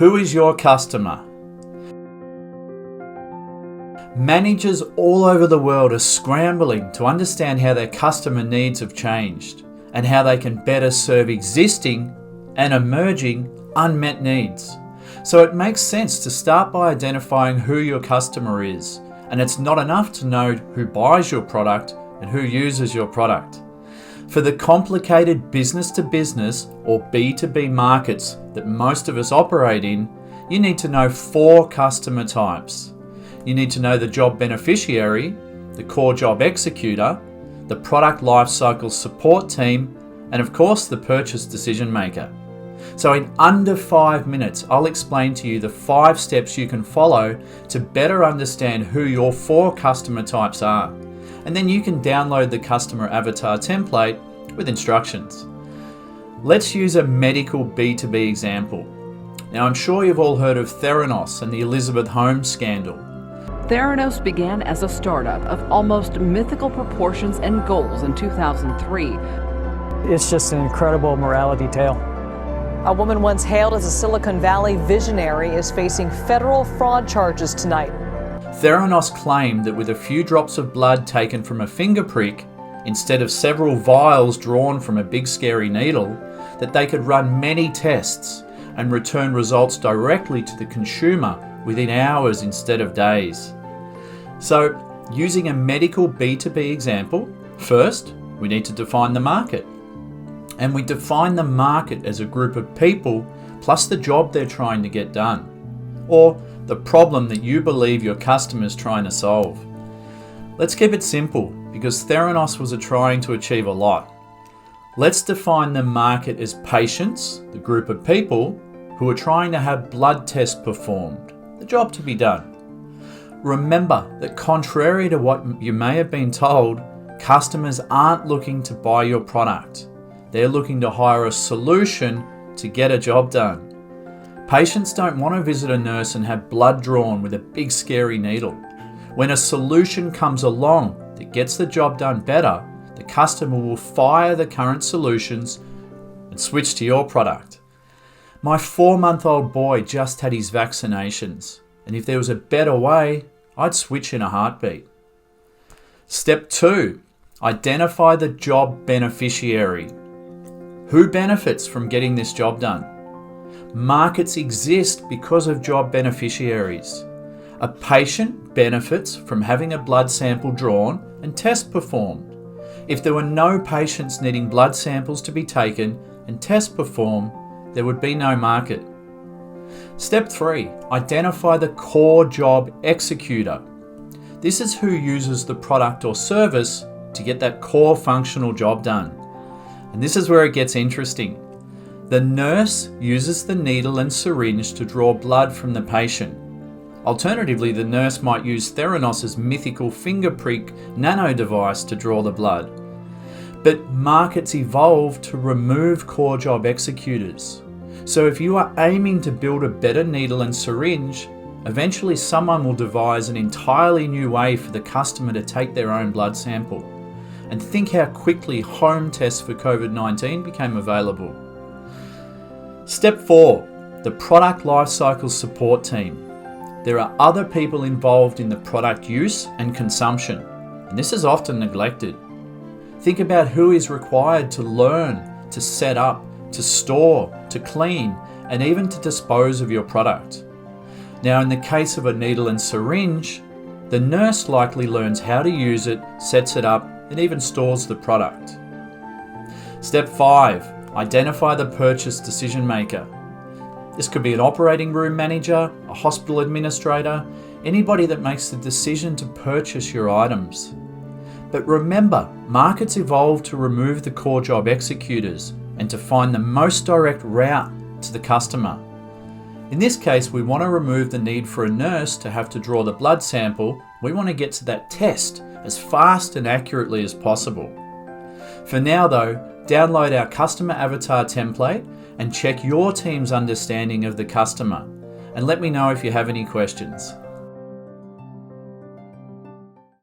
Who is your customer? Managers all over the world are scrambling to understand how their customer needs have changed and how they can better serve existing and emerging unmet needs. So it makes sense to start by identifying who your customer is, and it's not enough to know who buys your product and who uses your product. For the complicated business-to-business or B2B markets that most of us operate in, you need to know 4 customer types. You need to know the Job Beneficiary, the core job executor, the product lifecycle support team, and of course the purchase decision maker. So in under 5 minutes, I'll explain to you the 5 steps you can follow to better understand who your 4 customer types are. And then you can download the customer avatar template with instructions. Let's use a medical B2B example. Now, I'm sure you've all heard of Theranos and the Elizabeth Holmes scandal. Theranos began as a startup of almost mythical proportions and goals in 2003. It's just an incredible morality tale. A woman once hailed as a Silicon Valley visionary is facing federal fraud charges tonight. Theranos claimed that with a few drops of blood taken from a finger prick, instead of several vials drawn from a big scary needle, that they could run many tests and return results directly to the consumer within hours instead of days. So, using a medical B2B example, first, we need to define the market. And we define the market as a group of people plus the job they're trying to get done, or the problem that you believe your customer's trying to solve. Let's keep it simple, because Theranos was trying to achieve a lot. Let's define the market as patients, the group of people who are trying to have blood tests performed, the job to be done. Remember that contrary to what you may have been told, customers aren't looking to buy your product. They're looking to hire a solution to get a job done. Patients don't want to visit a nurse and have blood drawn with a big scary needle. When a solution comes along that gets the job done better, the customer will fire the current solutions and switch to your product. My 4-month-old boy just had his vaccinations, and if there was a better way, I'd switch in a heartbeat. Step 2, identify the job beneficiary. Who benefits from getting this job done? Markets exist because of job beneficiaries. A patient benefits from having a blood sample drawn and tests performed. If there were no patients needing blood samples to be taken and tests performed, there would be no market. Step 3, identify the core job executor. This is who uses the product or service to get that core functional job done. And this is where it gets interesting. The nurse uses the needle and syringe to draw blood from the patient. Alternatively, the nurse might use Theranos' mythical finger prick nano device to draw the blood. But markets evolve to remove core job executors. So if you are aiming to build a better needle and syringe, eventually someone will devise an entirely new way for the customer to take their own blood sample. And think how quickly home tests for COVID-19 became available. Step 4, the product lifecycle support team. There are other people involved in the product use and consumption, and this is often neglected. Think about who is required to learn, to set up, to store, to clean, and even to dispose of your product. Now, in the case of a needle and syringe, the nurse likely learns how to use it, sets it up, and even stores the product. Step 5, identify the purchase decision maker. This could be an operating room manager, a hospital administrator, anybody that makes the decision to purchase your items. But remember, markets evolve to remove the core job executors and to find the most direct route to the customer. In this case, we want to remove the need for a nurse to have to draw the blood sample. We want to get to that test as fast and accurately as possible. For now though, download our customer avatar template and check your team's understanding of the customer. And let me know if you have any questions.